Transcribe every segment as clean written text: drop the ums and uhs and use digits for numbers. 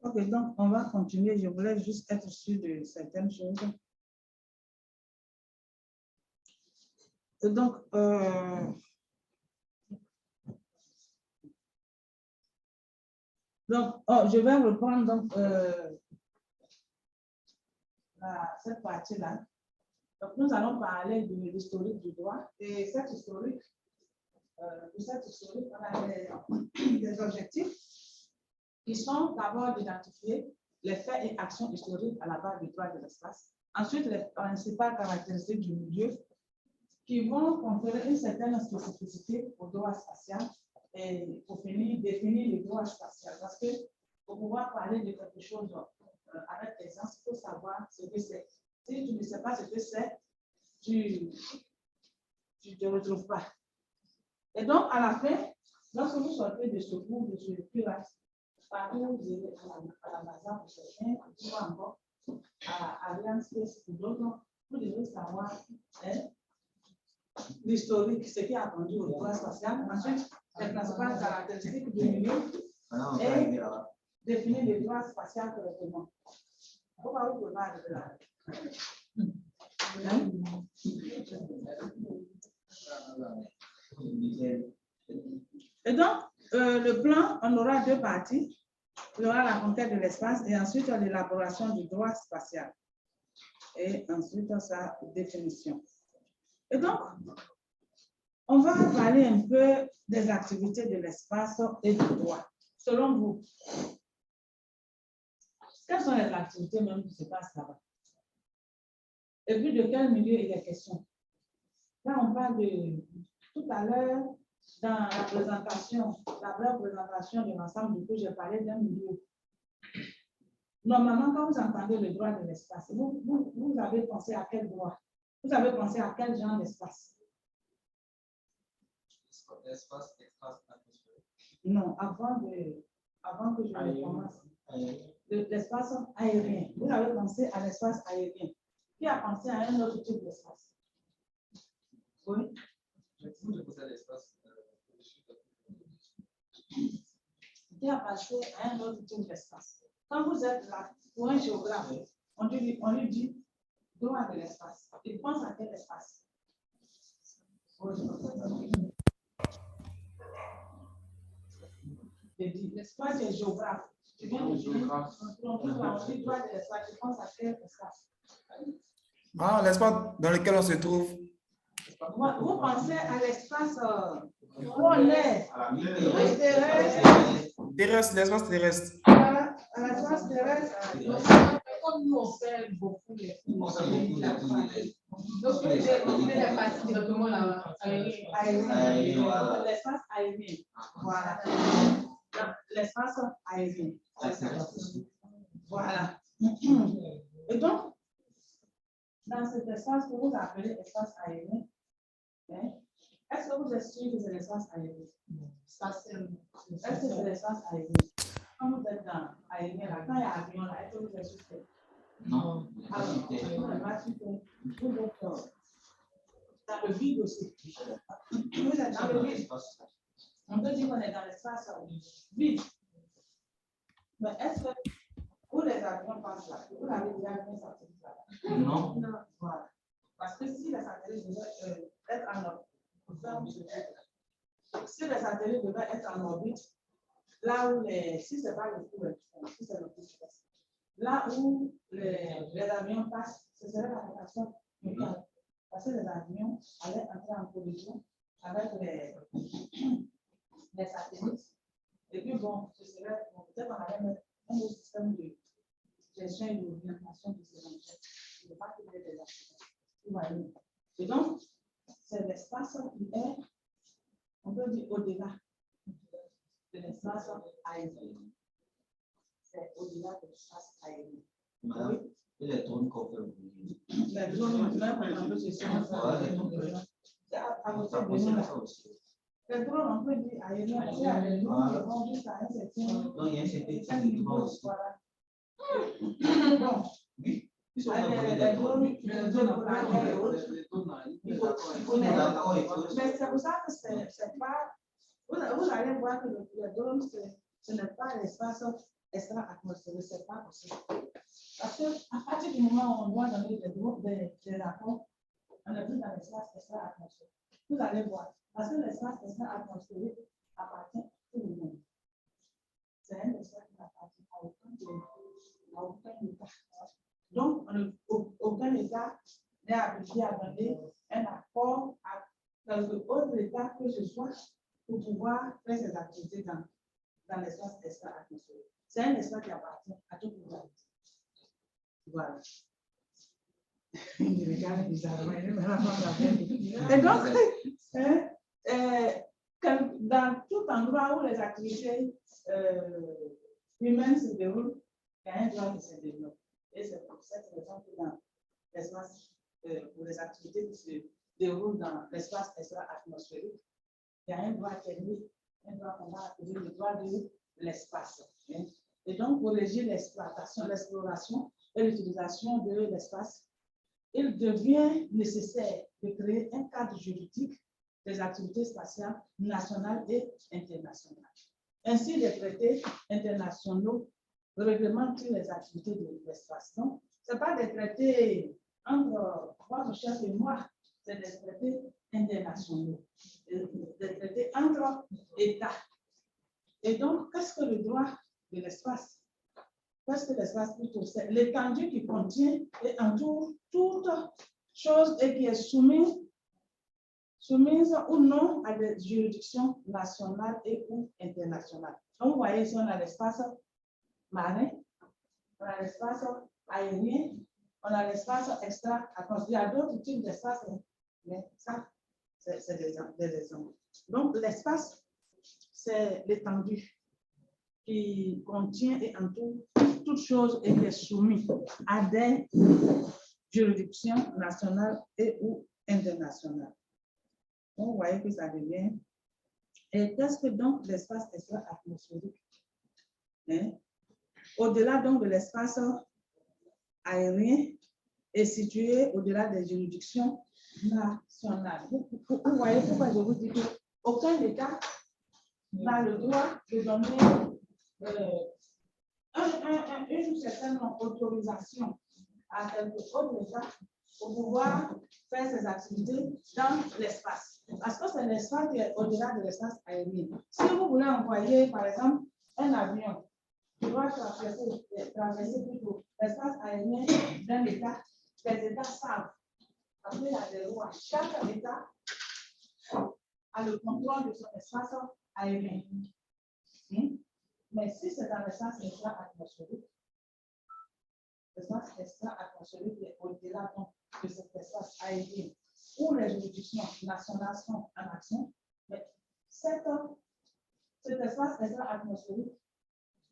Ok, donc on va continuer. Je voulais juste être sûr de certaines choses. Et donc, je vais reprendre donc, cette partie-là. Donc, nous allons parler de l'historique du droit. Et cette historique, on a des objectifs qui sont d'abord d'identifier les faits et actions historiques à la base du droit de l'espace. Ensuite, les principales caractéristiques du milieu qui vont conférer une certaine spécificité au droit spatial et pour définir le droit spatial. Parce que pour pouvoir parler de quelque chose avec exemple, il faut savoir ce que c'est. Si tu ne sais pas ce que c'est, tu ne te retrouves pas. Et donc, à la fin, lorsque vous sortez de ce cours, de ce cursus, partout vous irez à la Mazan pour certains, ou encore à Alliance Space pour d'autres, vous devez savoir l'historique, ce qui a conduit au droit spatial. Ensuite, les principales caractéristiques du milieu et définir le droit spatial correctement. Pourquoi vous pouvez pas de là? Et donc, le plan, on aura deux parties. Il y aura la conquête de l'espace et ensuite l'élaboration du droit spatial. Et ensuite, sa définition. Et donc, on va parler un peu des activités de l'espace et du droit. Selon vous, quelles sont les activités même qui se passent là-bas? Et puis, de quel milieu il est question? Là, on parle de, tout à l'heure, dans la présentation, la brève présentation de l'ensemble du cours, j'ai parlé d'un milieu. Normalement, quand vous entendez le droit de l'espace, vous avez pensé à quel droit? Vous avez pensé à quel genre d'espace? L'espace extra-atmosphérique. Non, avant que je ne commence. L'espace aérien. Vous avez pensé à l'espace aérien. Qui a pensé à un autre type d'espace? Oui. Qui a pensé à un autre type d'espace? Quand vous êtes là, pour un géographe, on lui dit droit de l'espace. Il pense à quel espace? L'espace est géographe. Tu viens de dire, on dit droit de l'espace, tu penses à quel espace? Ah, l'espace dans lequel on se trouve. Vous pensez à l'espace où on est. Terrestre, l'espace terrestre. À l'espace terrestre. Comme nous, on fait beaucoup les cours. Donc, on fait la partie directement aérien. L'espace aérien. Voilà. L'espace aérien. Voilà. Et donc, dans cet espace que vous appelez espace aérien, est-ce que vous estimez que c'est l'espace aérien? Est-ce que c'est l'espace aérien? Quand vous êtes dans aérien, là, quand il y a avion, là, est-ce que vous êtes sur terre? Non. Alors, vous n'êtes pas sur terre. Vous êtes dans le vide aussi. Vous êtes dans le vide. On peut dire qu'on est dans l'espace vide. Mais est-ce que où les avions passent là? Vous l'avez déjà vu un satellite là? Non. Non. Voilà. Parce que si les satellites devaient être en orbite, si les satellites devaient être en orbite, là où si ce n'est pas le coup, si c'est le coup, là où les avions passent, ce serait la rotation locale. Parce que les avions allaient entrer en collision avec les satellites. Et puis bon, ce serait, peut-être qu'on allait mettre un autre système de gestion et d'orientation de ces objets. Il ne faut pas qu'il y ait des accidents. Et donc, c'est l'espace qui est, on peut dire, au-delà de l'espace aérien. C'est au-delà de l'espace aérien. Madame, et les drones qu'on fait aujourd'hui? Les drones, maintenant, par exemple, c'est ça. Les drones, on peut dire aérien, parce qu'il y a des drones qui vont jusqu'à un certain niveau. Voilà. Bon. Oui. Les drones, mais c'est pour ça que c'est pas. Vous allez voir que le drone, ce n'est pas l'espace extra-atmosphérique, c'est pas possible. Parce qu'à partir du moment où on doit donner des rapports, on n'est plus dans l'espace extra-atmosphérique. Vous allez voir. Parce que l'espace extra-atmosphérique appartient à tout le monde. C'est un espace qui n'appartient à aucun État. Donc, aucun État n'est habitué à donner un accord à quelque autre État que ce soit pour pouvoir faire ses activités dans l'espace extra-atmosphérique. C'est un espace qui appartient à tout le monde. Voilà. Il regarde bizarrement, il me raconte la peine. Et donc, dans tout endroit où les activités humaines se déroulent, il y a un droit qui se développe. Et c'est pour cette raison que dans l'espace, pour les activités qui se déroulent dans l'espace extra-atmosphérique, il y a un droit technique, un droit qu'on va appeler le droit de l'espace. Et donc, pour régir l'exploitation, l'exploration et l'utilisation de l'espace, il devient nécessaire de créer un cadre juridique des activités spatiales nationales et internationales. Ainsi, les traités internationaux réglementent les activités de l'espace. Donc, ce n'est pas des traités entre votre chef et moi, c'est des traités internationaux, des traités entre États. Et donc, qu'est-ce que le droit de l'espace? Qu'est-ce que l'espace plutôt? C'est l'étendue qui contient et entoure toute chose et qui est soumise ou non à des juridictions nationales et ou internationales. Donc, vous voyez ici, on a l'espace marin, on a l'espace aérien, on a l'espace extra-atmosphérique. Il y a d'autres types d'espace, mais ça, c'est des exemples. Donc, l'espace, c'est l'étendue qui contient et entoure toute chose et qui est soumise à des juridictions nationales et ou internationales. Donc, vous voyez que ça devient. Et qu'est-ce que donc l'espace extra-atmosphérique? Au-delà donc de l'espace aérien est situé au-delà des juridictions nationales. Vous voyez pourquoi je vous dis qu'aucun État n'a le droit de donner une certaine autorisation à quelque autre État pour pouvoir faire ses activités dans l'espace. Parce que c'est l'espace qui est au-delà de l'espace aérien. Si vous voulez envoyer, par exemple, un avion qui doit traverser plutôt l'espace aérien d'un État, les États savent. Après, il y a des lois. Chaque État a le contrôle de son espace aérien. Mais si c'est dans l'espace extra-atmosphérique, l'espace extra-atmosphérique est au-delà de cet espace aérien où les juridictions nationales sont en action, mais cet espace extra-atmosphérique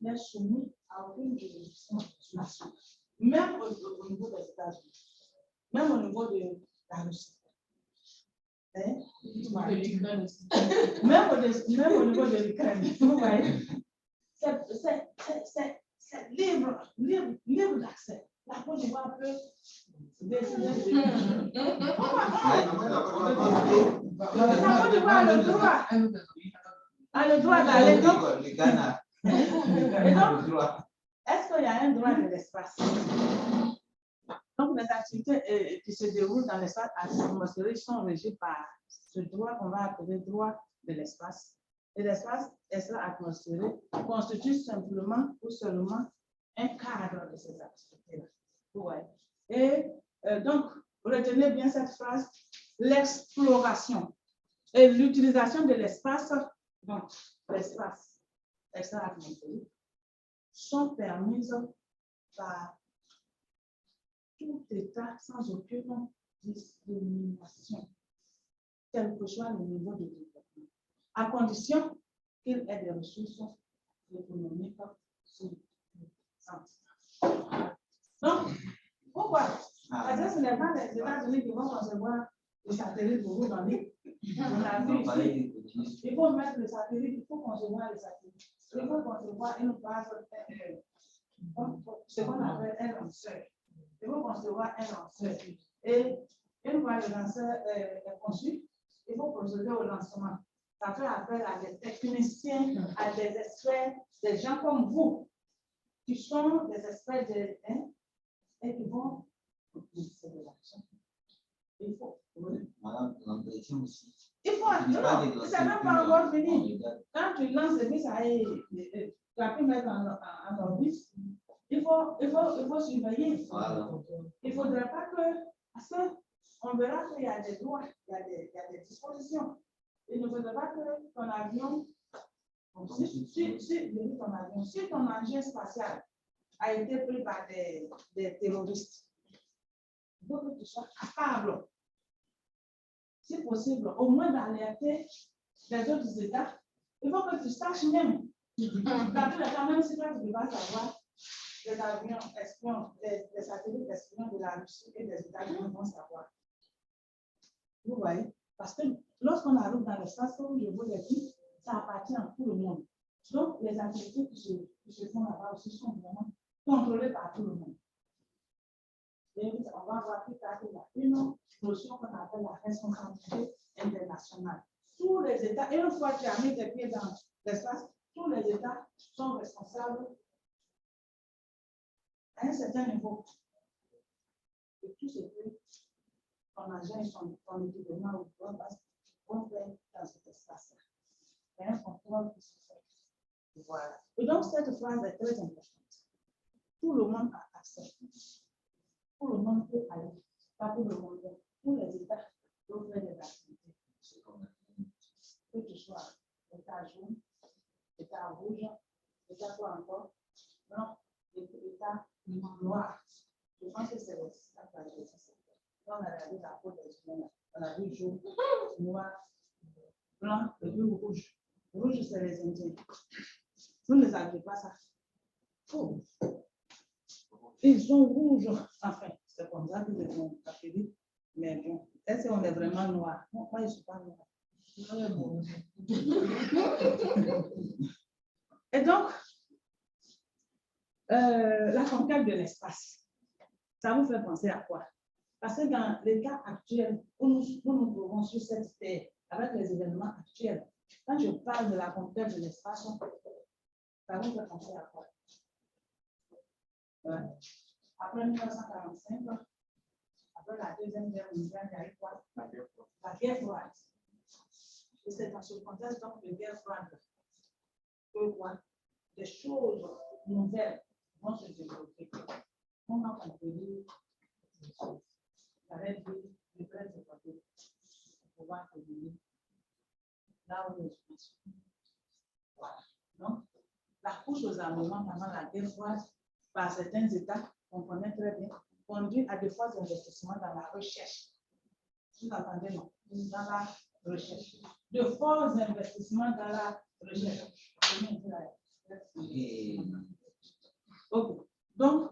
n'est soumis à aucune juridiction nationale, même au niveau des États-Unis, même au niveau de la Russie. Même au niveau de l'Ukraine, vous voyez, c'est libre d'accès. La Côte d'Ivoire peut décider de. La Côte d'Ivoire a le droit d'aller. Le Ghana. Est-ce qu'il y a un droit de l'espace? Donc, les activités qui se déroulent dans l'espace atmosphérique sont régies par ce droit qu'on va appeler droit de l'espace. Et l'espace extra-atmosphérique constitue simplement ou seulement un cadre de ces activités-là. Ouais. Et donc, retenez bien cette phrase, l'exploration et l'utilisation de l'espace, donc l'espace extra-atmosphérique, sont permises par tout État sans aucune discrimination, quel que soit le niveau de développement, à condition qu'il ait des ressources économiques suffisantes. Donc, pourquoi? Parce que ce n'est pas les États-Unis qui vont concevoir le satellite pour vous donner. On a vu ici, il faut mettre le satellite, il faut concevoir le satellite. Il faut concevoir une base, ce qu'on appelle un lanceur. Il faut concevoir un lanceur. Et une fois le lanceur est conçu, il faut procéder au lancement. Ça fait appel à des techniciens, à des experts, des gens comme vous qui sont des espèces de et qui vont utiliser de l'argent. Il faut. Madame, l'entretien aussi. Il faut. Non, ça n'a pas encore fini. Quand tu lances le ça tu as pu mettre en orbite. Il faut surveiller. Voilà. Il ne faudrait pas que, parce qu'on verra qu'il y a des droits, il y a des dispositions. Il ne faudrait pas que ton avion, si ton engin spatial a été pris par des terroristes, il faut que tu sois capable, si possible, au moins d'alerter les autres États. Il faut que tu saches même, dans tous les cas, même si toi tu ne peux pas savoir, les avions espions, les satellites espions de la Russie et des États-Unis vont savoir. Vous voyez? Parce que lorsqu'on arrive dans l'espace, comme je vous l'ai dit, ça appartient à tout le monde. Donc, les activités qui se font là-bas aussi sont vraiment contrôlées par tout le monde. Et on va voir plus tard qu'il y a une notion qu'on appelle la responsabilité internationale. Tous les États, et une fois que tu as mis tes pieds dans l'espace, tous les États sont responsables à un certain niveau de tout ce que ton agent et ton équipement ou ton base vont faire dans cet espace-là. Il y a un contrôle qui se fait. Voilà. Et donc, cette phrase est très importante. Tout le monde a accès. Tout le monde peut aller. Pas tout le monde. Tous les États peuvent faire des activités. Que tu sois État jaune, État rouge, État quoi encore? Non, État noir. Je pense que c'est le on a regardé la peau des humains. On a vu jaune, noir, blanc et puis rouge. Rouge, c'est les Indiens. Vous ne savez pas ça. Oh. Ils sont rouges. Enfin, c'est comme ça que les ont appelés. Mais bon, est-ce qu'on est vraiment noir? Non, moi, je ne suis pas noir. Et donc, la conquête de l'espace, ça vous fait penser à quoi? Parce que dans les cas actuels où nous trouvons sur cette terre, avec les événements actuels, quand je parle de la conquête de l'espace, ça vous fait penser à quoi? Ouais. Après 1945, après la Deuxième Guerre mondiale, il y a eu quoi? La guerre froide. Et c'est dans ce contexte donc de guerre froide que quoi? Des choses nouvelles vont se développer. On a compris avec des prêts de côté pour pouvoir communiquer là où nous sommes. Voilà. Donc, la couche aux armements pendant la guerre froide par certains États, on connaît très bien, conduit à de forts investissements dans la recherche. Vous entendez, non? Dans la recherche. De forts investissements dans la recherche. Ok. Donc,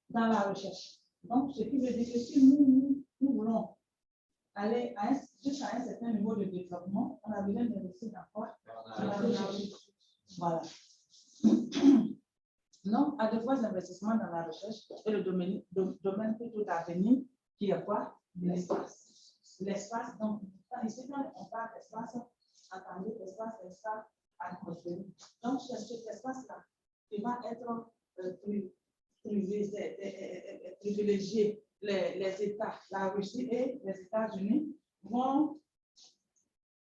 dans la recherche. Donc, ce qui veut dire que si nous voulons aller jusqu'à un certain niveau de développement, on a besoin d'investir dans quoi? Dans la recherche. Voilà. Donc, à de fois investissements dans la recherche et le domaine plutôt d'avenir qui est quoi? L'espace. L'espace, donc, ici, quand on parle d'espace, attendez, l'espace atmosphérique. Donc, c'est cet espace-là qui va être privilégié. Les États, la Russie et les États-Unis vont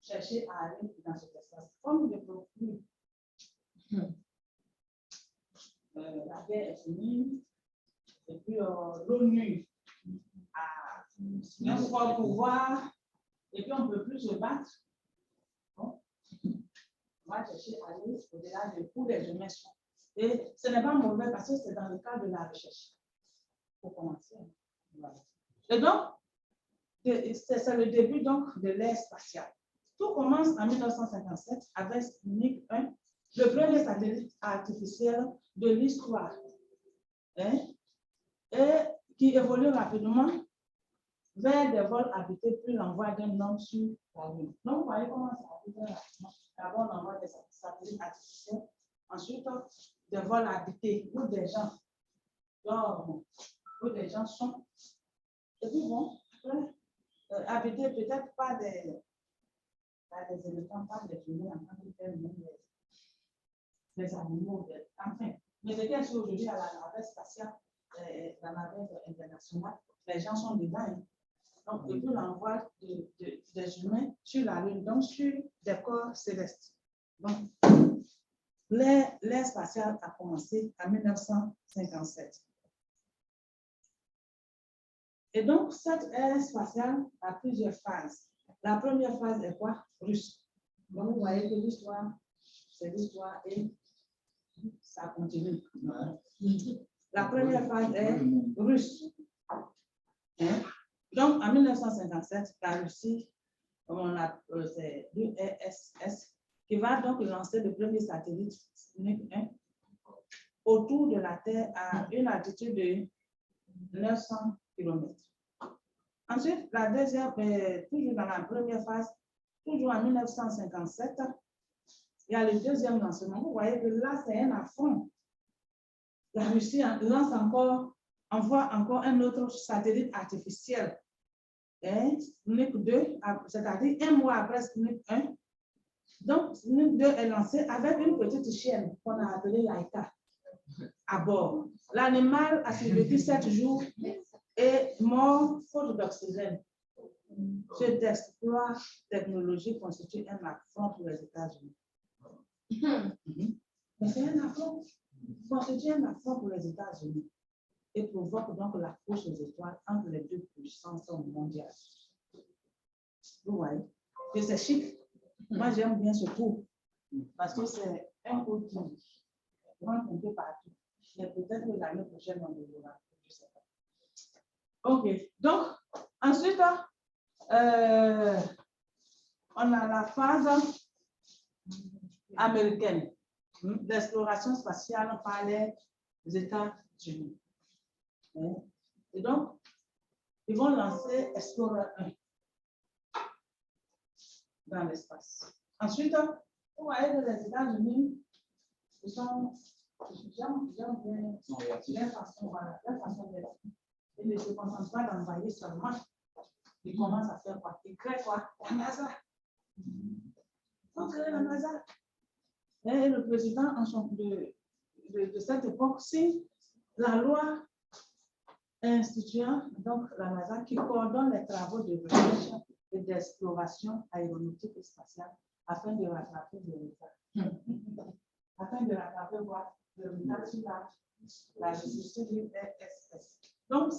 chercher à aller dans cet espace. Comme le procure, la guerre est finie, et puis l'ONU a un fort pouvoir, et puis on ne peut plus se battre. Bon. On va chercher à aller au-delà de où les humains sont. Et ce n'est pas mauvais parce que c'est dans le cadre de la recherche. Pour commencer. Voilà. Et donc, c'est le début donc de l'ère spatiale. Tout commence en 1957 avec Sputnik 1, le premier satellite artificiel de l'histoire, hein, et qui évolue rapidement vers des vols habités puis l'envoi d'un homme sur la Lune. Donc, vous voyez comment ça arrive rapidement. D'abord, on envoie des satellites artificiels, ensuite, des vols habités où des gens dorment, où des gens sont. Et puis bon, habités peut-être pas des éléphants, pas des humains en tant que tel, mais des animaux, enfin, Mais ce qui est sûr aujourd'hui à la navette spatiale, la navette internationale, les gens sont dedans. Hein. Donc, depuis l'envoi des humains sur la Lune, donc sur des corps célestes. Donc, l'ère spatiale a commencé en 1957. Et donc, cette ère spatiale a plusieurs phases. La première phase est quoi? Russe. Donc, vous voyez que l'histoire, c'est l'histoire et ça continue. La première phase est russe. Hein? Donc, en 1957, la Russie, on a l'URSS, qui va donc lancer le premier satellite Sputnik 1 autour de la Terre à une altitude de 900 km. Ensuite, la deuxième, toujours dans la première phase, toujours en 1957, il y a le deuxième lancement. Vous voyez que là, c'est un affront. La Russie lance envoie encore un autre satellite artificiel. Sputnik 2, c'est-à-dire un mois après Sputnik 1. Donc, Sputnik 2 est lancé avec une petite chienne qu'on a appelée Laika à bord. L'animal a survécu 7 jours et mort faute d'oxygène. Cet exploit technologique constitue un affront pour les États-Unis. Mais c'est un affront. Constitue un affront pour les États-Unis et provoque donc la course aux étoiles entre les deux puissances mondiales. Vous voyez? Et c'est chic. Moi, j'aime bien ce coup parce que c'est un coup qui rentre un peu partout. Mais peut-être que l'année prochaine, on le verra. Je ne sais pas. OK. Donc, ensuite, on a la phase américaine d'exploration spatiale par les États-Unis. Et donc, ils vont lancer Explorer 1 dans l'espace. Ensuite, vous voyez que les États-Unis, ils sont bien façon d'être. Ils ne se concentrent pas d'envoyer seulement. Ils commencent à faire quoi? Ils créent quoi? La NASA. Ils créent la NASA. Et le président de cette époque, c'est la loi instituant donc la NASA qui coordonne les travaux de recherche et d'exploration aéronautique et spatiale afin de rattraper le retard. Afin de rattraper quoi? Le retard sur la gestion du RSS. Donc,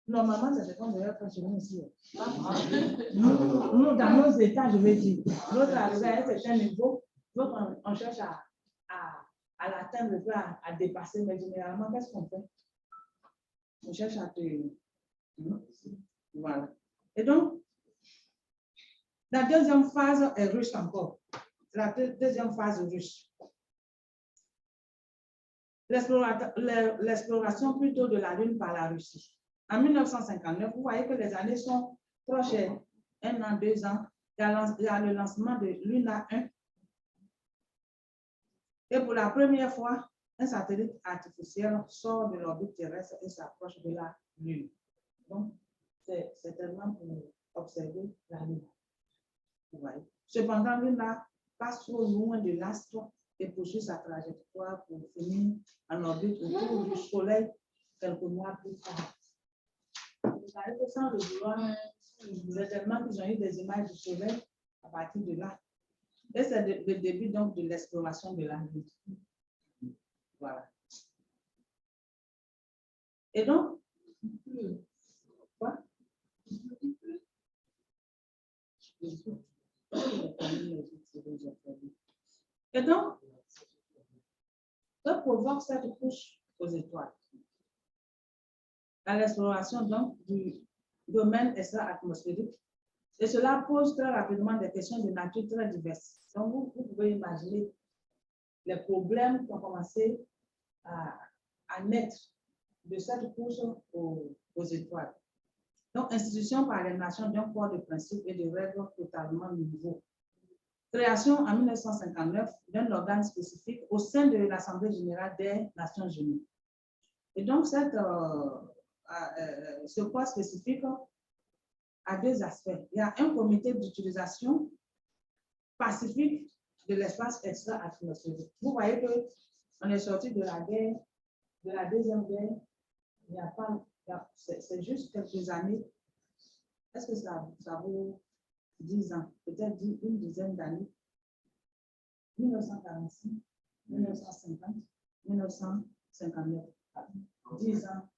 normalement, c'est ce qu'on devrait faire chez nous ici. Nous, dans nos États, je vais dire, notre arrivée à un certain niveau, donc on cherche à l'atteindre, à dépasser, mais généralement, qu'est-ce qu'on fait? On cherche à te... Voilà. Et donc, la deuxième phase est russe encore. La deuxième phase russe. L'exploration plutôt de la Lune par la Russie. En 1959, vous voyez que les années sont proches, 1 an, 2 ans. Il y a le lancement de Luna 1. Et pour la première fois, un satellite artificiel sort de l'orbite terrestre et s'approche de la Lune. Donc, c'est tellement pour observer la Lune. Vous voyez. Cependant, Luna passe trop loin de l'astre et poursuit sa trajectoire pour finir en orbite autour du Soleil quelques mois plus tard. Vous savez que sans le vouloir, c'est tellement qu'ils ont eu des images du Soleil à partir de là. Et c'est le début donc de l'exploration de la Lune. Voilà. Et donc, quoi? Et donc, ça provoque cette couche aux étoiles. À l'exploration donc du domaine extra-atmosphérique. Et cela pose très rapidement des questions de nature très diverses. Donc, vous pouvez imaginer les problèmes qui ont commencé à naître de cette course aux étoiles. Donc, institution par les nations d'un corps de principes et de règles totalement nouveaux. Création en 1959 d'un organe spécifique au sein de l'Assemblée générale des Nations unies. Et donc, ce corps spécifique a 2 aspects. Il y a un comité d'utilisation pacifique de l'espace extra-atmosphérique. Vous voyez que On est sorti de la guerre, de la deuxième guerre. Il n'y a pas, c'est juste quelques années. Est-ce que ça vaut 10 ans, peut-être une dizaine d'années? 1946, 1950, 1959. 10 ans.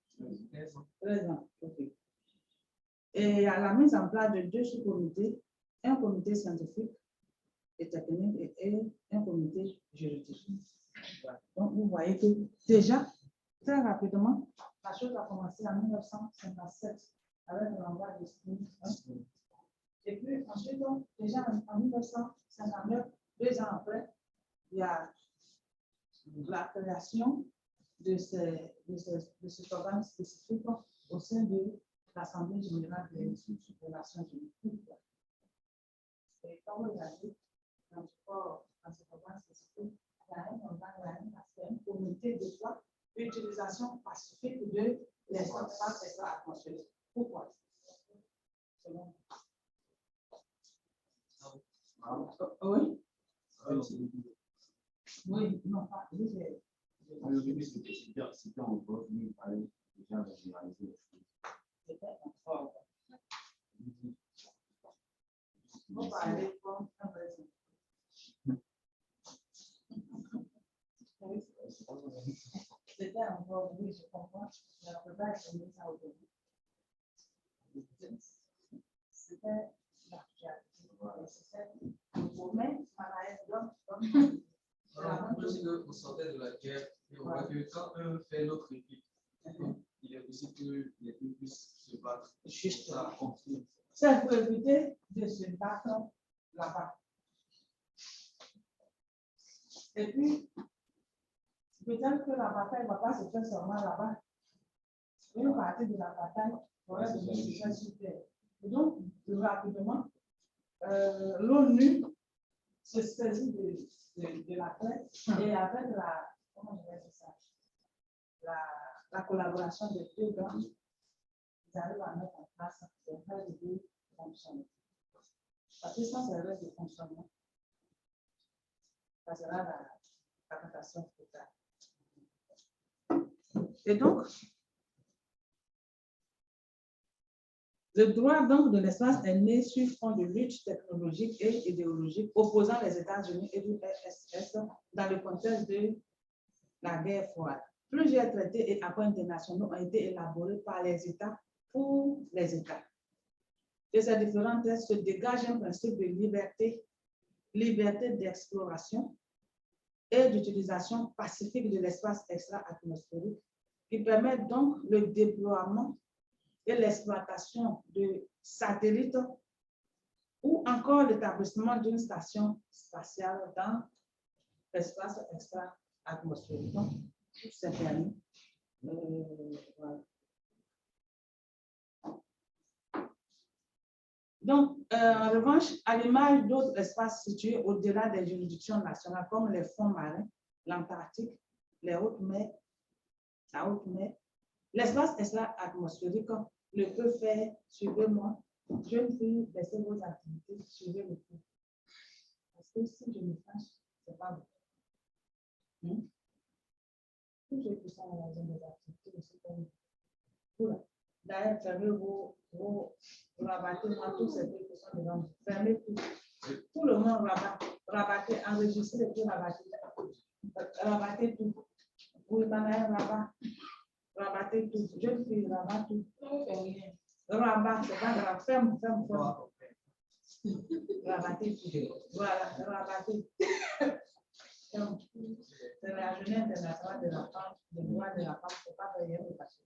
13 ans. Okay. Et à la mise en place de 2 sous-comités, un comité scientifique et technique et un comité juridique. Donc, vous voyez que déjà, très rapidement, la chose a commencé en 1957 avec l'envoi de Spring. Et puis ensuite, donc, déjà en 1959, 2 ans après, il y a la création de cet organe spécifique au sein de l'Assemblée générale des Nations unies. Et comme vous l'avez dit, dans cet organe spécifique, il y a un organe, un comité de choix d'utilisation pacifique de l'espace extra-atmosphérique. Pourquoi? Selon oui. Oui, non, pas. Au début, c'était en vote, mais il fallait déjà régionaliser les choses. C'était en forme. On va aller comme un raison. C'était en forme, oui, je comprends. Mais on ne peut pas exprimer ça aujourd'hui. C'était l'actualité. C'était le moment Parce qu'on sortait de la guerre et on voit que quand un fait notre équipe, il est possible que les deux puissent se battre. Juste ça continue. c'est pour éviter de se battre là-bas. Et puis, peut-être que la bataille ne va pas se faire seulement là-bas. Une partie de la bataille aurait besoin de se faire sur terre. Et donc, rapidement, l'ONU se saisit de la plaie et avec la, comment je vais dire ça, la collaboration des 2 grands, ils arrivent à mettre en place des règles de fonctionnement. Parce que sans ces règles de fonctionnement, ça sera la catastrophe totale. Et donc, le droit donc de l'espace est né sur fond de lutte technologique et idéologique opposant les États-Unis et l'URSS dans le contexte de la guerre froide. Plusieurs traités et accords internationaux ont été élaborés par les États pour les États. De ces différents textes se dégage un principe de liberté d'exploration et d'utilisation pacifique de l'espace extra-atmosphérique qui permet donc le déploiement et l'exploitation de satellites ou encore l'établissement d'une station spatiale dans l'espace extra-atmosphérique. Donc, c'est permis. Voilà. Donc, en revanche, à l'image d'autres espaces situés au-delà des juridictions nationales, comme les fonds marins, l'Antarctique, les hautes mers, la haute mer, l'espace extra-atmosphérique ne peut faire, suivez-moi, jeune fille, laissez vos activités, suivez le cours. Parce que si je me fâche, ce n'est pas bon. Si je fais ça à la zone des activités, c'est pas bon. D'ailleurs, fermez vos rabattez tous ces trucs qui sont devant vous. Fermez tout. Tout le monde rabattez, enregistrez tout, rabattez tout. Vous le avez rabat. Rabattez tout. Jeune fille, rabat tout. Rabat, c'est pas grave. Ferme. Rabattez tout. Voilà, rabattez. C'est la journée internationale de la femme, le droit de la femme, il ne faut pas rien de passer.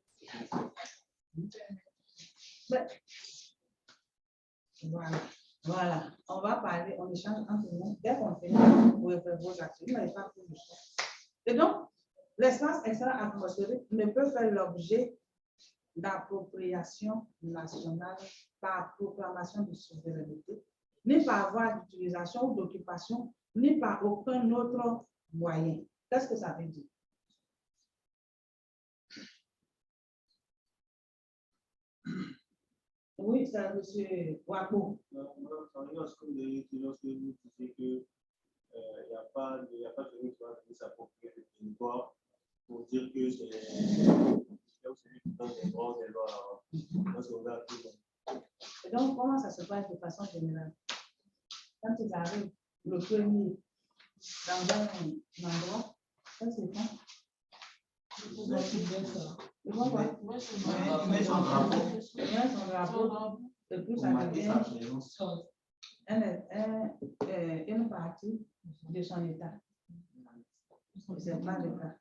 Voilà. On va parler, on échange entre nous. Dès qu'on finit, vous pouvez faire vos actions. Et donc, l'espace extra-atmosphérique ne peut faire l'objet d'appropriation nationale par proclamation de souveraineté, ni par voie d'utilisation ou d'occupation, ni par aucun autre moyen. Qu'est-ce que ça veut dire? Oui, c'est M. Wako. Lorsque vous disiez qu'il n'y a pas de droit de s'approprier le territoire pour dire que c'est celui qui donne des droits, des lois. Et donc, comment ça se passe de façon générale? Quand ils arrivent, le premier, dans un endroit, ça c'est quoi? Ils vont Mais son drapeau. son drapeau, et puis ça devient une partie de son État. C'est pas le cas.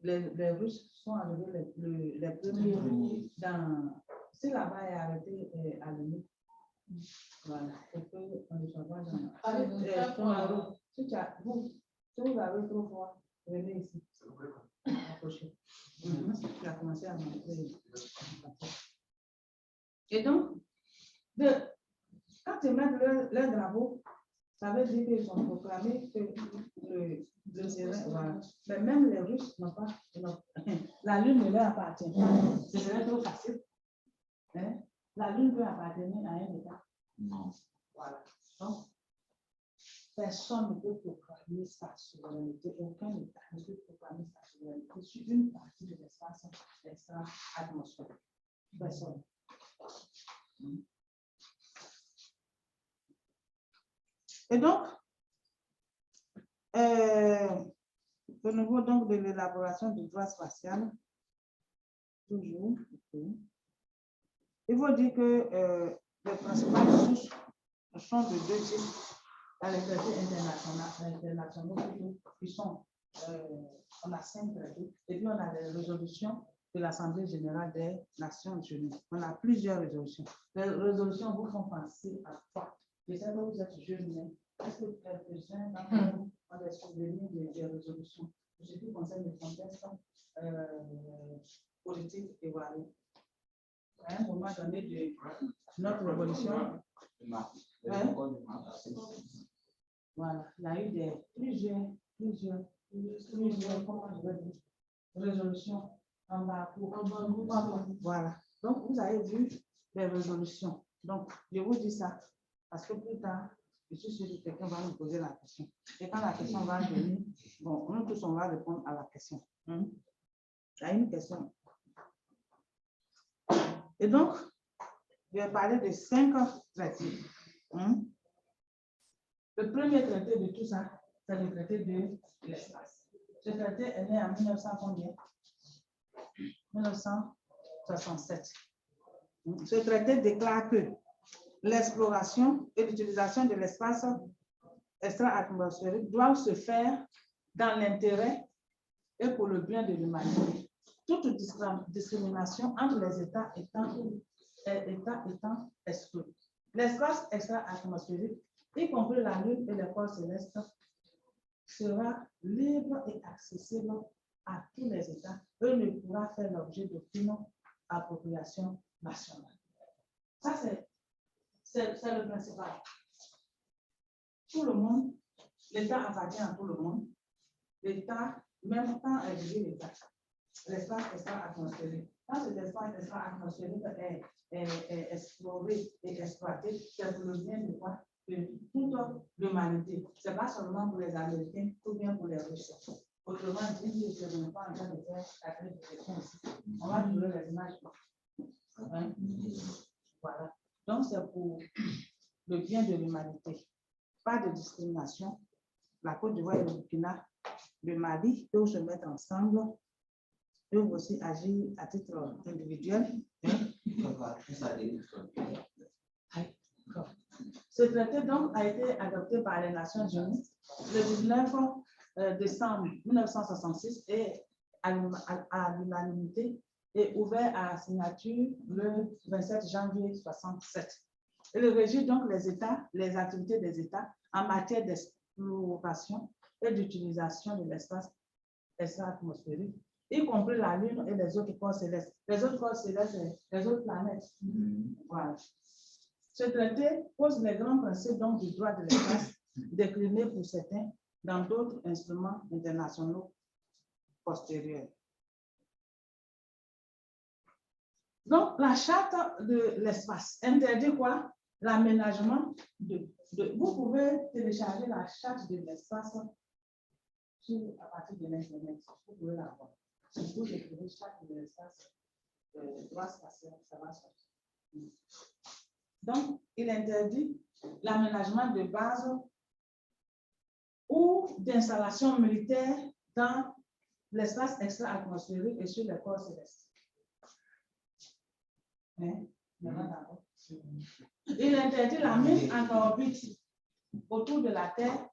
Les Russes sont arrivés les premiers dans. Si là-bas est arrêté à l'UNI, voilà, on ne soit pas dans. Si vous avez trop froid, venez ici. Approchez. Il a commencé à montrer. Et donc, quand ils mettent leur drapeau, ça veut dire qu'ils ont proclamé que le terrain, voilà. Mais même les Russes n'ont pas, la Lune ne leur appartient pas. Ce serait trop facile. Hein? La Lune peut appartenir à un État. Non. Voilà. Donc, personne ne peut proclamer sa souveraineté, aucun État ne peut proclamer sa souveraineté sur une partie de l'espace extra-atmosphérique. Personne. Et donc, au niveau donc de l'élaboration du droit spatial, toujours, il faut dire que les principales sources sont de deux types. Dans les traités internationaux, qui sont, on a 5 traités, et puis on a des résolutions de l'Assemblée générale des Nations unies. On a plusieurs résolutions. Les résolutions vous font penser à quoi? Je sais que vous êtes jeunes, mais est-ce que quelques-uns d'entre vous ont des souvenirs des résolutions? Ce qui concerne le contexte politique et voilà. À un moment donné de notre révolution, voilà, il y a eu plusieurs comment je vais dire, résolutions en bas pour. Voilà. Donc, vous avez vu les résolutions. Donc, je vous dis ça parce que plus tard, je suis sûr que quelqu'un va nous poser la question. Et quand la question va venir, bon, nous tous, on va répondre à la question. Il y a une question. Et donc, je vais parler de 5 traités. Le premier traité de tout ça, c'est le traité de l'espace. Ce traité est né en 1967. Ce traité déclare que l'exploration et l'utilisation de l'espace extra-atmosphérique doivent se faire dans l'intérêt et pour le bien de l'humanité. Toute discrimination entre les États étant exclue. L'espace extra-atmosphérique, y compris la Lune et les corps célestes, sera libre et accessible à tous les États et ne pourra faire l'objet d'aucune appropriation nationale. Ça, c'est le principal. Tout le monde, l'État appartient à tout le monde. L'État, même quand elle dit l'État, l'espace extra-atmosphérique. Quand cet espace extra-atmosphérique est exploré et exploité, c'est pour le bien de quoi? De toute l'humanité. Ce n'est pas seulement pour les Américains ou bien pour les Russes. Autrement dit, je ne suis pas en train de faire la question ici. On va jouer les images. Voilà. Donc, c'est pour le bien de l'humanité. Pas de discrimination. La Côte d'Ivoire et le Burkina, le Mali, peuvent se mettre ensemble, peuvent aussi agir à titre individuel. Ce traité donc a été adopté par les Nations Unies le 19 décembre 1966 et à l'unanimité et ouvert à la signature le 27 janvier 1967. Il régit donc les États, les activités des États en matière d'exploration et d'utilisation de l'espace extra-atmosphérique, y compris la Lune et les autres corps célestes. Les autres corps célestes, les autres planètes. Voilà. Ce traité pose les grands principes donc, du droit de l'espace, déclinés pour certains dans d'autres instruments internationaux postérieurs. Donc, la charte de l'espace interdit quoi? L'aménagement de. Vous pouvez télécharger la charte de l'espace à partir de l'Internet. Vous pouvez l'avoir. Si vous écrivez chaque espace droit spatial, ça va sortir. Donc, il interdit l'aménagement de bases ou d'installations militaires dans l'espace extra-atmosphérique et sur les corps célestes. Hein? Il interdit la mise en orbite autour de la Terre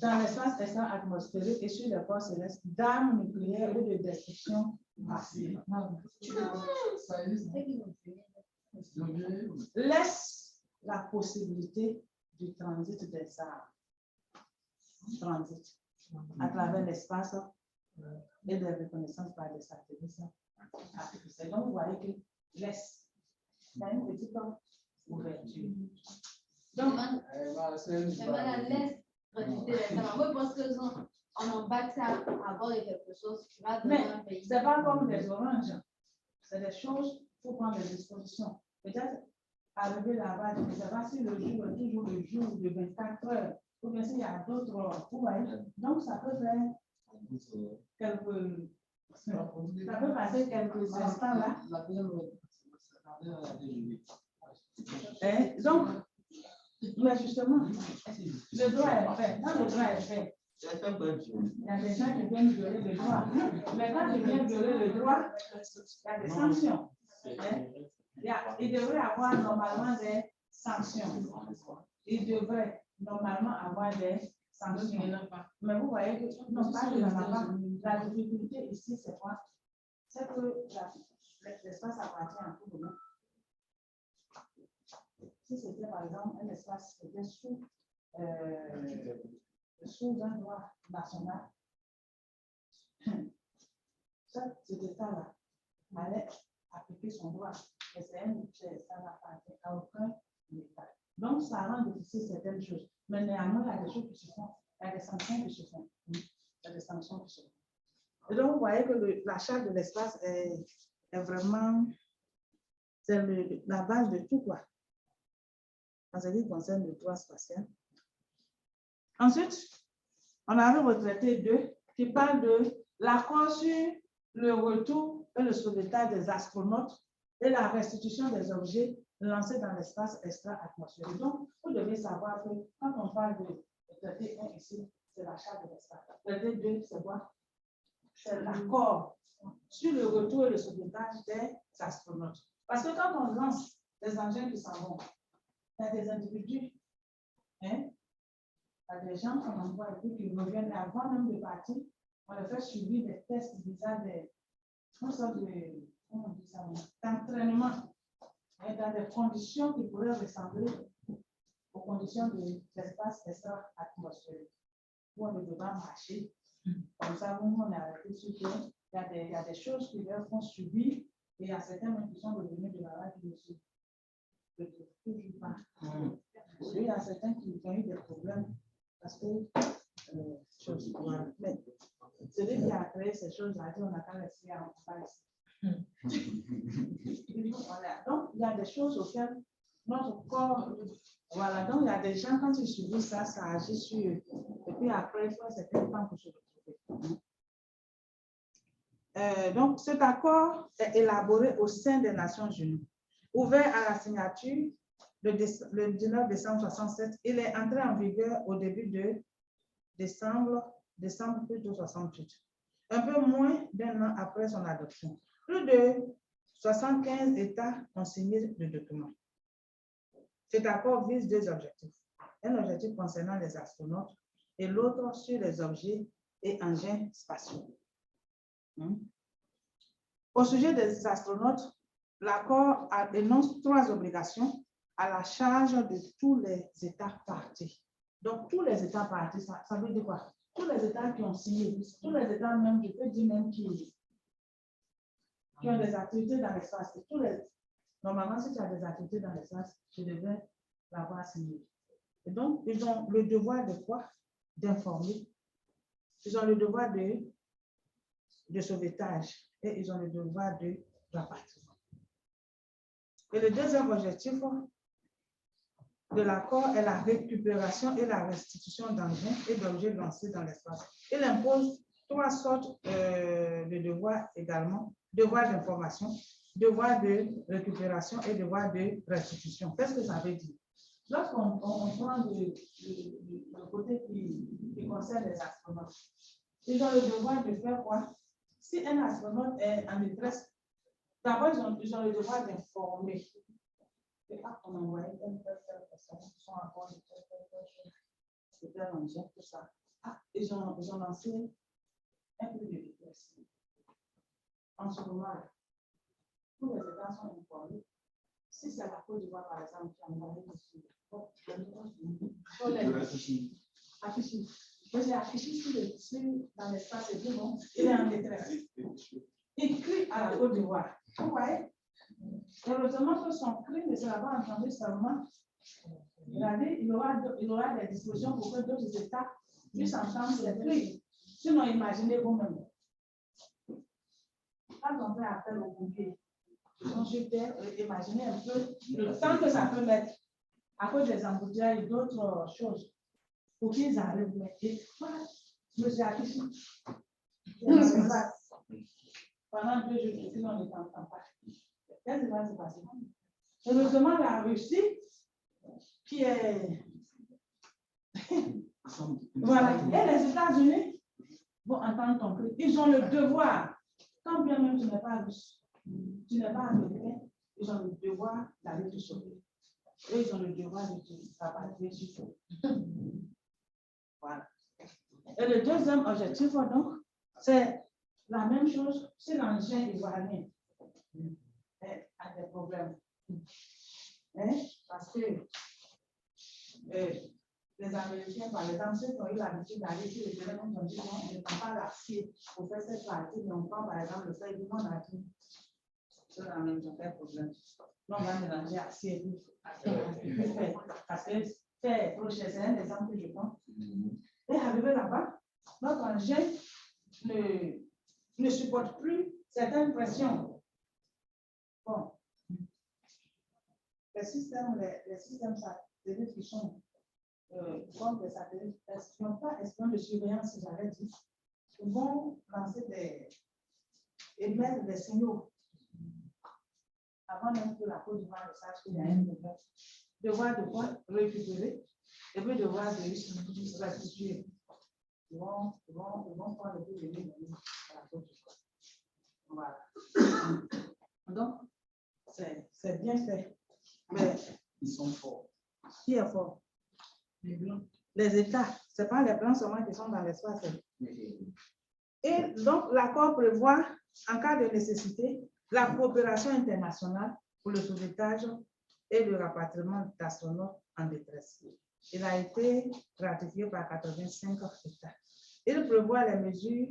dans l'espace extra-atmosphérique et sur les corps célestes d'armes nucléaires ou de destruction massive. Laisse la possibilité du transit des armes. Transit à travers l'espace et de reconnaissance par des satellites artificiels. Donc, vous voyez que laisse. Il y a une petite ouverture. Donc, moi, je pense que on en bat ça avoir quelque chose. Tu vas mais ce n'est pas comme des oranges. C'est des choses, il faut prendre des dispositions. Peut-être arriver là-bas, je ne sais pas si le jour est toujours le jour de 24 heures, ou bien s'il y a d'autres, vous voyez. Donc, ça peut faire quelques. Ça peut passer quelques instants là. Donc, mais justement, le droit est fait. Quand le droit est fait, il y a des gens qui viennent violer le droit. Mais quand ils viennent violer le droit, il y a des sanctions. Il devrait avoir normalement des sanctions. Il devrait normalement avoir des sanctions. Mais vous voyez que non, pas qu'il n'y en a pas. La difficulté ici, c'est quoi? C'est que l'espace appartient à tout le monde. Si c'était par exemple un espace qui était sous un droit national, cet État-là allait appliquer son droit. Et ça n'appartient à aucun État. Donc, ça rend difficile certaines choses. Mais néanmoins, il y a des choses qui se font. Il y a des sanctions qui se font. Il y a des sanctions qui se font. Et donc, vous voyez que la charte de l'espace est vraiment la base de tout, quoi. En ce qui concerne le droit spatial. Ensuite, on avait retraité 2 qui parle de l'accord sur le retour et le sauvetage des astronautes et la restitution des objets lancés dans l'espace extra-atmosphérique. Donc, vous devez savoir que quand on parle de traité 1 ici, c'est la charte de l'espace. Traité 2, c'est quoi? C'est l'accord sur le retour et le sauvetage des astronautes. Parce que quand on lance des engins qui s'en vont, il y a des individus, hein? Il y a des gens qu'on envoie et puis qui reviennent avant même de partir. On leur fait subir des tests bizarres, une sorte d'entraînement dans des conditions qui pourraient ressembler aux conditions de l'espace extra-atmosphérique. Où on ne peut pas marcher. Comme ça, nous, on est arrêté sur que il y a des choses qui leur font subir et il y a certains même qui sont revenus de là-bas qui ne se toujours pas. Il y a certains qui ont eu des problèmes parce que mais celui qui a créé ces choses-là, on n'a qu'à laisser en face. Voilà. Donc, il y a des choses auxquelles notre corps, voilà, donc il y a des gens, quand ils subissent ça, ça agit sur eux. Et puis après, il faut un certain temps pour se retrouver. Donc, cet accord est élaboré au sein des Nations Unies. Ouvert à la signature le 19 décembre 1967, il est entré en vigueur au début de décembre plutôt 68, un peu moins d'un an après son adoption. Plus de 75 États ont signé le document. Cet accord vise 2 objectifs. Un objectif concernant les astronautes et l'autre sur les objets et engins spatiaux. Au sujet des astronautes, l'accord énonce 3 obligations à la charge de tous les États partis. Donc, tous les États partis, ça veut dire quoi? Tous les États qui ont signé, tous les États même, je peux dire même qui ont des activités dans l'espace. Normalement, si tu as des activités dans l'espace, tu devrais l'avoir signé. Et donc, ils ont le devoir de quoi? D'informer. Ils ont le devoir de sauvetage et ils ont le devoir de rapatriement. Et le deuxième objectif, de l'accord est la récupération et la restitution d'engins et d'objets lancés dans l'espace. Il impose 3 sortes de devoirs également: devoir d'information, devoir de récupération et devoir de restitution. Qu'est-ce que ça veut dire? Lorsqu'on prend le côté qui concerne les astronautes, ils ont le devoir de faire quoi? Si un astronaute est en détresse, d'abord, ils ont le devoir d'informer. Et pas qu'on envoie telle personne qui sont encore de tel engin, tout ça. Ah, ils ont lancé un peu de vitesse. En ce moment-là, tous les États sont informés. Si c'est la Côte d'Ivoire, par exemple, qui a envoyé dessus, affiché. Moi, j'ai affiché dans l'espace et tout, bon, il est en détresse. Il crie à la Côte d'Ivoire. Vous voyez? Heureusement que son cri ne sera pas entendu seulement. Regardez, il aura des dispositions pour que d'autres États puissent entendre ses cris. Sinon, imaginez vous-même. Quand on fait appel aux pompiers, ils sont sur terre, imaginez un peu le temps que ça peut mettre à cause des embouteillages et d'autres choses pour qu'ils arrivent. Et voilà, je me suis affiché. Pendant 2 jours, sinon on ne t'entend pas. Qu'est-ce qui va se passer? Heureusement, la Russie, qui est. Voilà. Et les États-Unis vont entendre ton cri. Ils ont le devoir, quand bien même tu n'es pas russe, tu n'es pas américain, ils ont le devoir d'aller te sauver. Et ils ont le devoir de te rapatrier sur toi. Voilà. Et le deuxième objectif, donc, c'est la même chose si l'engin ivoirien a des problèmes. Parce que les Américains, par exemple, ceux qui ont eu l'habitude d'aller sur le terrain, ils ont dit qu'on ne prend pas l'acier pour faire cette partie, mais on prend par exemple le fer du monde à qui ceux-là même ont fait problème. Donc, on va mélanger acier et tout. Parce que c'est proche, c'est un exemple que je prends. Et arrivé là-bas, notre engin ne supporte plus certaines pressions. Bon. Les systèmes satellites qui sont comme les satellites espions, pas espions de surveillance, si j'avais dit, vont lancer émettre des signaux avant même que la Côte d'Ivoire ne sache qu'il y a un problème. Devoir de quoi récupérer et puis devoir de restituer. Ils vont prendre le plus de l'île à la Côte d'Ivoire. Voilà. Donc, c'est bien fait. Mais Ils sont forts. Qui est fort? Les Blancs. Les États. Ce n'est pas les Blancs seulement qui sont dans l'espace. Et donc, l'accord prévoit, en cas de nécessité, la coopération internationale pour le sauvetage et le rapatriement d'astronautes en détresse. Il a été ratifié par 85 États. Il prévoit les mesures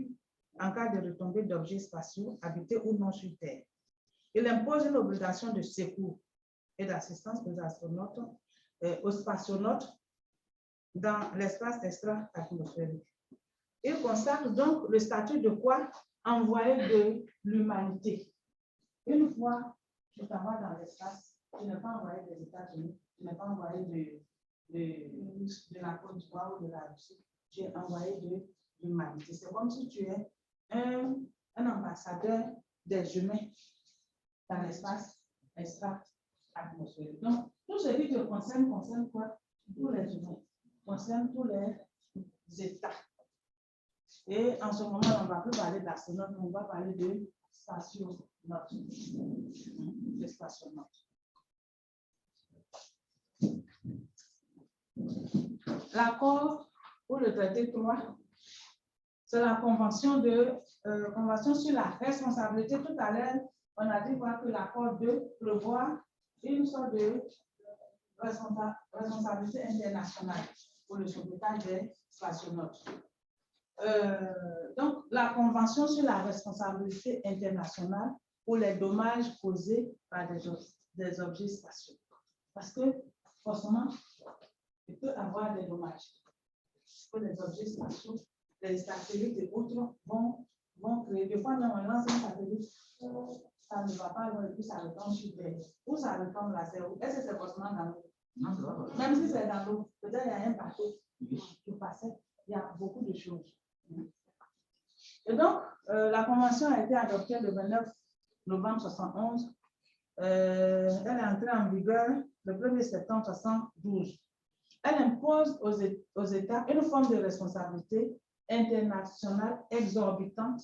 en cas de retombée d'objets spatiaux habités ou non sur Terre. Il impose une obligation de secours et d'assistance aux astronautes, aux spationautes dans l'espace extra-atmosphérique. Il constate donc le statut de quoi? Envoyé de l'humanité. Une fois que tu vas dans l'espace, tu n'es pas envoyé des États-Unis, tu n'es pas envoyé de la Côte d'Ivoire ou de la Russie, tu es envoyé de l'humanité. C'est comme si tu es un ambassadeur des humains dans l'espace extra-atmosphérique. Donc, tout ce qui te concerne quoi? Tous les humains, concerne tous les États. Et en ce moment, on ne va plus parler d'astronautes, on va parler de spationautes. Les spationautes. L'accord pour le traité 3, c'est la convention sur la responsabilité. Tout à l'heure, on a dit que l'accord 2 prévoit une sorte de responsabilité internationale pour le sauvetage des spationautes. Donc, la convention sur la responsabilité internationale pour les dommages causés par des objets spatiaux. Parce que, forcément, il peut y avoir des dommages. Que les objets spatiaux, les satellites et autres vont créer. Des fois, même on lance un satellite, ça ne va pas loin et puis ça retombe sur Terre. Ou ça retombe là, est-ce que c'est forcément dans l'eau? Non, ça va. Même si c'est dans l'eau, peut-être il y a un bateau qui passait, il y a beaucoup de choses. Et donc, la convention a été adoptée le 29 novembre 1971. Elle est entrée en vigueur le 1er septembre 1972. Elle impose aux États une forme de responsabilité internationale exorbitante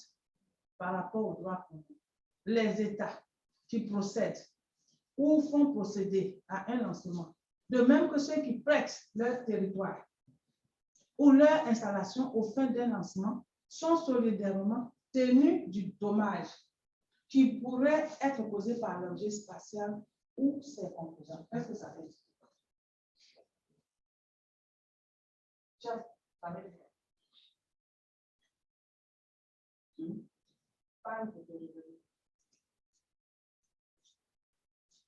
par rapport aux droits communs. Les États qui procèdent ou font procéder à un lancement, de même que ceux qui prêtent leur territoire ou leur installation aux fins d'un lancement, sont solidairement tenus du dommage qui pourrait être causé par l'objet spatial ou ses composants. Est-ce que ça veut dire?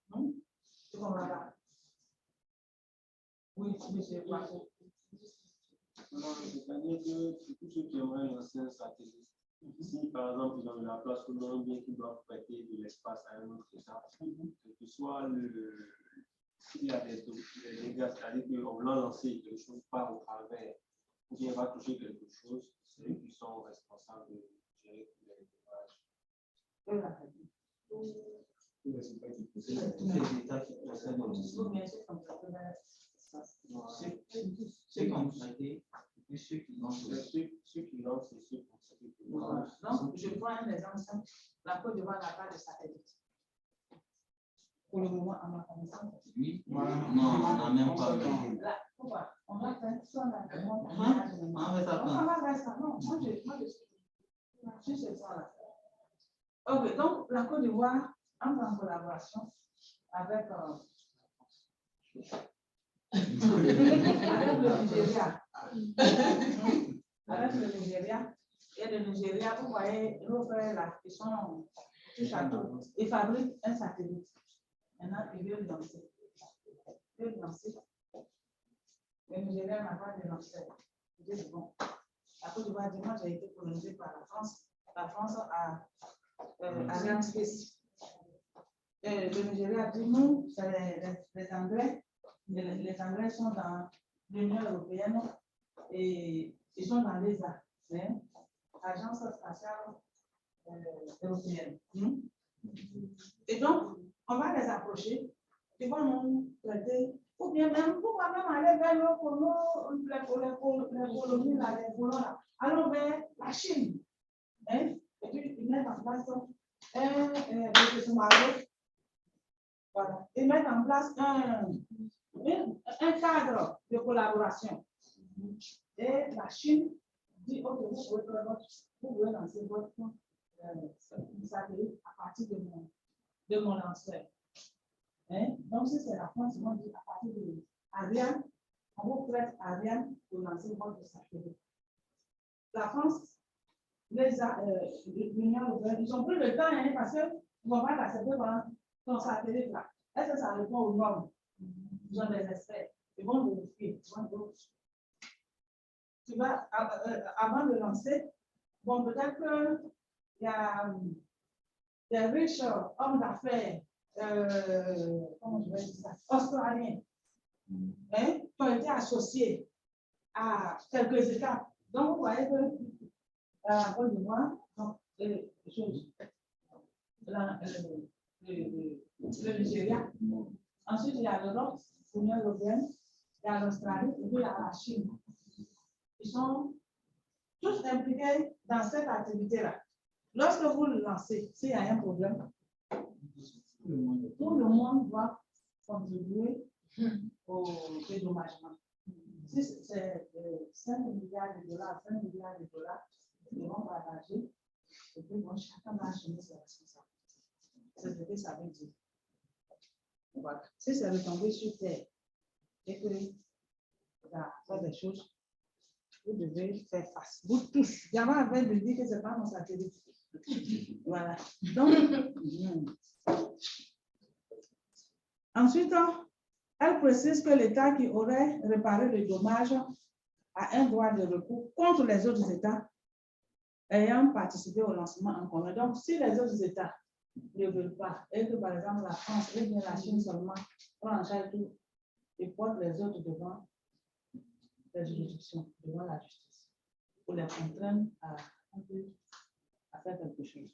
Non? Tu comprends pas? Oui, monsieur. Non, c'est-à-dire que pour tous ceux qui aimeraient lancer un satellite, si par exemple ils ont de la place pour un bien qu'ils doivent prêter de l'espace à un autre État, quel que soit s'il y a des dégâts, c'est-à-dire qu'on l'a lancé, quelque chose part au travers, ou bien va toucher quelque chose, c'est eux qui sont responsables de gérer tous les dommages. Tous les États qui possèdent le c'est comme traité, et ceux qui lancent. Ceux qui lancent, c'est ceux pour ceux qui lancent. Donc, je prends un exemple simple. La Côte d'Ivoire n'a pas de satellite. Pour le moment, à ma connaissance. Oui, voilà. Non, on n'a même pas. Pourquoi? On va faire ça. On va faire ça. Non, moi, je suis sur ça là. Ok, donc la Côte d'Ivoire entre en collaboration avec avec le Nigeria. Avec le Nigeria. Et le Nigeria, vous voyez, nos frères là, ils sont au château. Ils fabriquent un satellite. Maintenant, ils veulent lancer. Le Nigeria n'a pas de lanceur. Je dis bon. La Côte d'Ivoire dit, moi, j'ai été colonisée par la France. La France a Ariane Space. Le Nigeria dit, nous, c'est les Anglais. Les Anglais sont dans l'Union européenne et ils sont dans l'ESA, l'Agence spatiale européenne. Et donc, on va les approcher, ils vont nous traiter, ou bien même, pourquoi même aller vers les colonies, les colons là, allons vers la Chine. Et puis, ils mettent en place voilà. Ils mettent en place un cadre de collaboration. Et la Chine dit, ok, vous pouvez lancer votre satellite à partir de mon lanceur. Donc, si c'est la France, ils dit à partir de Ariane, on vous prête Ariane pour lancer votre satellite. La France, l'Union européenne, ils ont pris le temps parce qu'ils ne vont pas l'accepter pendant ton satellite là. Est-ce que ça répond aux normes? Ils ont des experts. Ils vont vérifier. Tu vas, avant de lancer, bon, peut-être qu'il y a des riches hommes d'affaires, comment je vais dire ça, australiens, qui ont été associés à quelques États. Donc, vous voyez que la Côte d'Ivoire, le Nigeria. Ensuite, il y a l'Europe, l'Union européenne, il y a l'Australie et puis il y a la Chine. Ils sont tous impliqués dans cette activité-là. Lorsque vous le lancez, s'il y a un problème, tout le monde doit contribuer au dédommagement. Si c'est 5 milliards de dollars, 5 milliards de dollars, ils vont partager et puis bon, chacun va assumer ses responsabilités. C'est ce que ça veut dire. Voilà. Si c'est retombé sur terre et que ça fait des choses, vous devez faire face. Vous tous. Yama avait de dire que ce n'est pas mon satellite. Voilà. Donc, ensuite, elle précise que l'État qui aurait réparé le dommage a un droit de recours contre les autres États ayant participé au lancement en commun. Donc, si les autres États ne veulent pas, et que par exemple la France ou bien la Chine seulement prend en charge tout, et portent les autres devant les juridictions, devant la justice, pour les contraindre à faire quelque chose.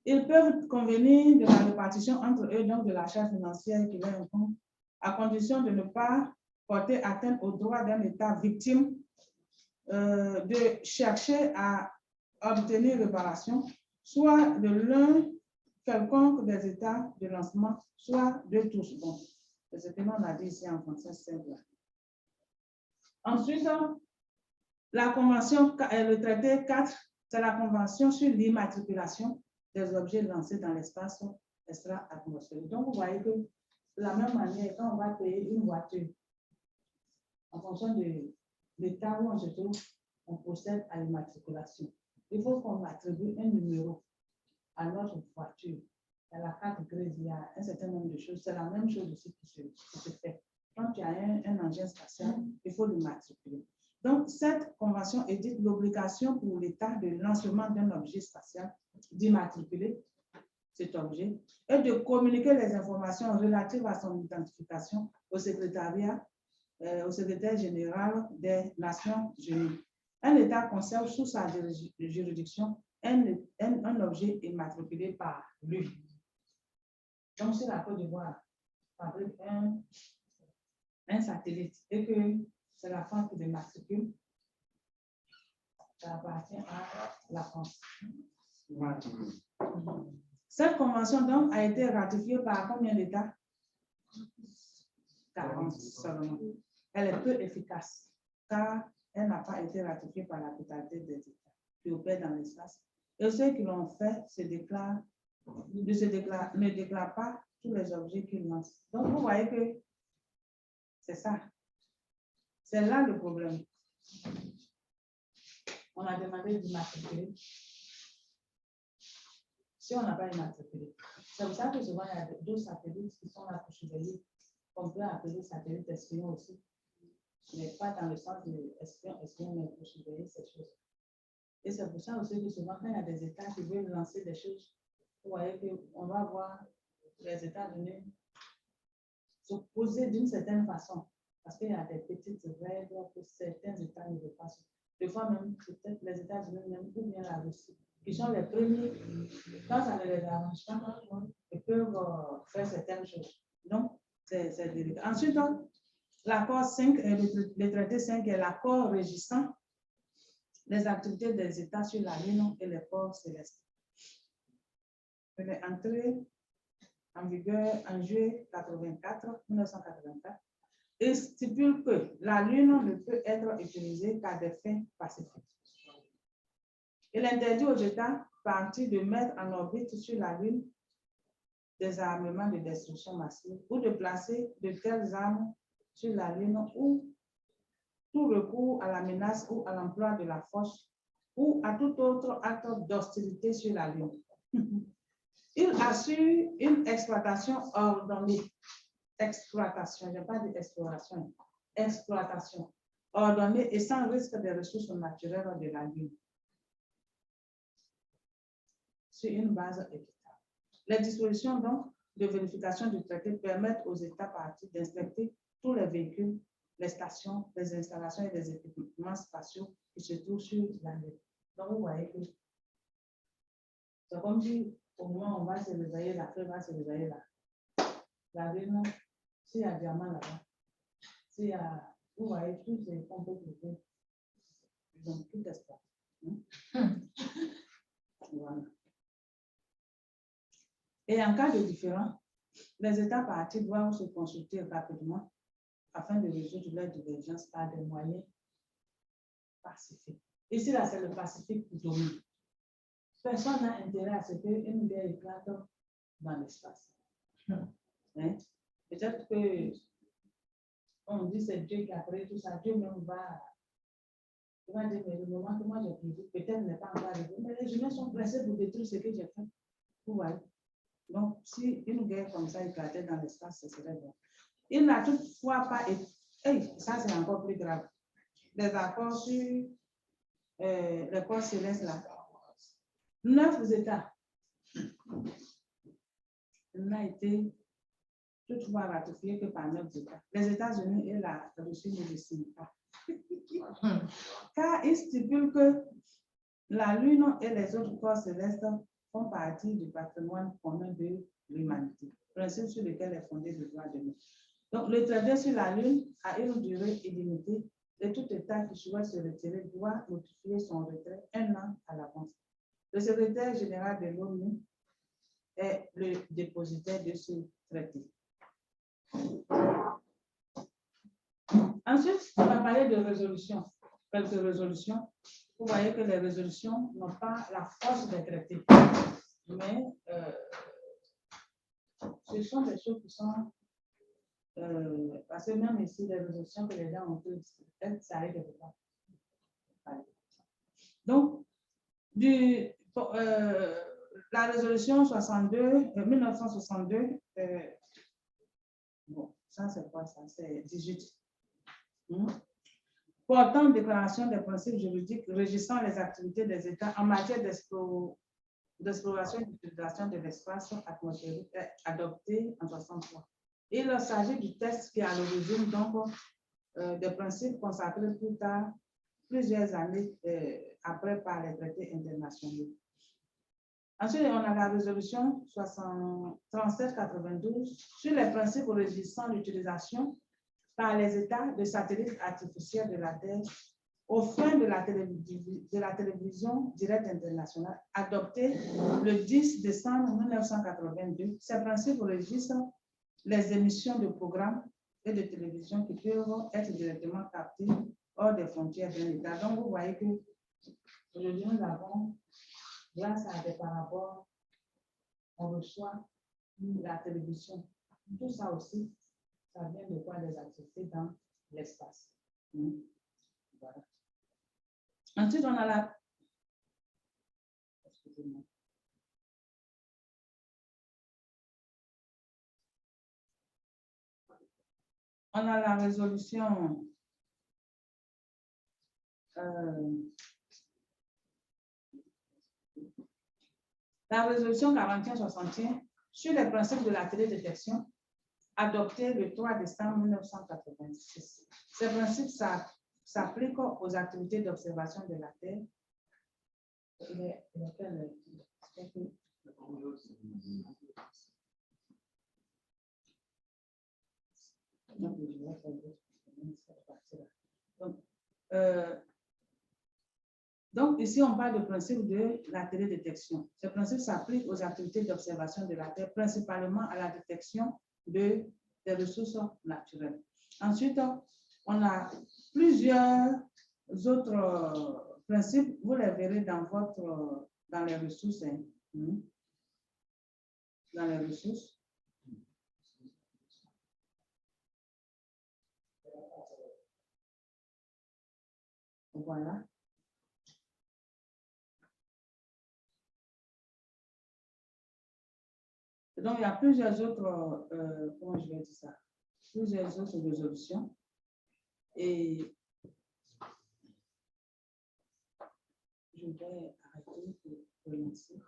Ils peuvent convenir de la répartition entre eux, donc de la charge financière qui leur incombe, à condition de ne pas porter atteinte aux droits d'un État victime, de chercher à obtenir réparation, soit de l'un quelconque des États de lancement, soit de tous. Bon, c'est ce que l'on a dit ici en français simple. Ensuite, la convention, le traité 4, c'est la convention sur l'immatriculation des objets lancés dans l'espace extra-atmosphérique. Donc, vous voyez que de la même manière, quand on va payer une voiture, en fonction de l'état où on se trouve, on procède à l'immatriculation. Il faut qu'on attribue un numéro à notre voiture. À la carte grise, il y a un certain nombre de choses. C'est la même chose aussi qui se fait. Quand tu as un engin spatial, il faut l'immatriculer. Donc, cette convention édite l'obligation pour l'État de lancement d'un objet spatial d'immatriculer cet objet et de communiquer les informations relatives à son identification au secrétaire général des Nations Unies. Un État conserve sous sa juridiction un objet immatriculé par lui. Donc, si la Côte d'Ivoire fabrique un satellite et que c'est la France qui l'immatricule, ça appartient à la France. Cette convention donc a été ratifiée par combien d'États? 40 seulement. Elle est peu efficace car elle n'a pas été ratifiée par la totalité des États qui opèrent dans l'espace. Et ceux qui l'ont fait ne déclarent pas tous les objets qu'ils lancent. Donc vous voyez que c'est ça. C'est là le problème. On a demandé d'immatriculer. Si on n'a pas immatriculé. C'est pour ça que souvent il y a deux satellites qui sont là pour surveiller, qu'on peut appeler satellites espions aussi. Mais pas dans le sens de espion, mais pour surveiller ces choses. Et c'est pour ça aussi que souvent, quand il y a des États qui veulent lancer des choses, vous voyez qu'on va voir les États-Unis s'opposer d'une certaine façon. Parce qu'il y a des petites règles que certains États ne veulent pas. Des fois même, peut-être les États-Unis même, ou bien la Russie, qui sont les premiers, quand ça ne les arrange pas, ils peuvent faire certaines choses. Donc, c'est délicat. Ensuite, l'accord 5, le traité 5 est l'accord régissant les activités des États sur la Lune et les corps célestes. Il est entré en vigueur en juillet 1984 et stipule que la Lune ne peut être utilisée qu'à des fins pacifiques. Il interdit aux États partis de mettre en orbite sur la Lune des armements de destruction massive ou de placer de telles armes sur la Lune ou tout recours à la menace ou à l'emploi de la force ou à tout autre acte d'hostilité sur la Lune. Il assure une exploitation ordonnée. Exploitation, je n'ai pas dit exploration. Exploitation ordonnée et sans risque des ressources naturelles de la Lune. Sur une base équitable. Les dispositions donc de vérification du traité permettent aux États partis d'inspecter tous les véhicules, les stations, les installations et les équipements spatiaux qui se trouvent sur la Lune. Donc, vous voyez que c'est comme si au moment où on va se réveiller, la feuille va se réveiller là. La Lune, s'il y a diamant là-bas, s'il y a, vous voyez, tous ces compétences, ils ont tout espoir. Voilà. Et en cas de différend, les États partis doivent se consulter rapidement afin de résoudre leurs divergences par des moyens pacifiques. Ici, là, c'est le Pacifique qui domine. Personne n'a intérêt à ce qu'une guerre éclate dans l'espace. Hein? Peut-être que on dit c'est Dieu qui a créé tout ça, Dieu même va dire, mais le moment que moi j'ai prévu, peut-être n'est pas encore arrivé, mais les humains sont pressés pour détruire ce que j'ai fait. Vous voyez? Donc, si une guerre comme ça éclatait dans l'espace, ce serait bon. Il n'a toutefois pas été. Hey, ça, c'est encore plus grave. Les accords sur les corps célestes là. 9 États. Il n'a été toutefois ratifié que par 9 États. Les États-Unis et la Russie ne le signent pas. Car il stipule que la Lune et les autres corps célestes font partie du patrimoine commun de l'humanité, principe sur lequel est fondé le droit de l'homme. Donc, le traité sur la Lune a une durée illimitée et tout État qui souhaite se retirer doit notifier son retrait 1 an à l'avance. Le secrétaire général de l'ONU est le dépositaire de ce traité. Ensuite, on va parler de résolutions. Quelques résolutions. Vous voyez que les résolutions n'ont pas la force des traités. Mais ce sont des choses qui sont... parce que même ici, les résolutions que les gens ont pu discuter, ça arrive de pas. Donc, la résolution 1962, bon, ça c'est quoi ça? C'est 18. Portant déclaration des principes juridiques régissant les activités des États en matière d'exploration et d'utilisation de l'espace atmosphérique adopté en 1963. Il s'agit du texte qui est à l'origine donc des principes consacrés plus tard, plusieurs années après par les traités internationaux. Ensuite, on a la résolution 3792 sur les principes régissant l'utilisation par les États de satellites artificiels de la Terre aux fins de la télévision directe internationale, adoptée le 10 décembre 1982. Ces principes régissent les émissions de programmes et de télévision qui peuvent être directement captées hors des frontières d'un État. Donc, vous voyez que aujourd'hui, nous avons, grâce à des rapports, on reçoit la télévision. Tout ça aussi, ça vient de quoi? Des activités dans l'espace. Voilà. Ensuite, on a la... Excusez-moi. On a la résolution la résolution 4161 sur les principes de la télédétection adoptée le 3 décembre 1986. Ces principes s'appliquent aux activités d'observation de la Terre. Donc, ici, on parle du principe de la télédétection. Ce principe s'applique aux activités d'observation de la Terre, principalement à la détection des ressources naturelles. Ensuite, on a plusieurs autres principes. Vous les verrez dans les ressources. Dans les ressources. Voilà. Donc, il y a plusieurs autres, comment je vais dire ça, plusieurs autres résolutions. Et je vais arrêter pour lancer.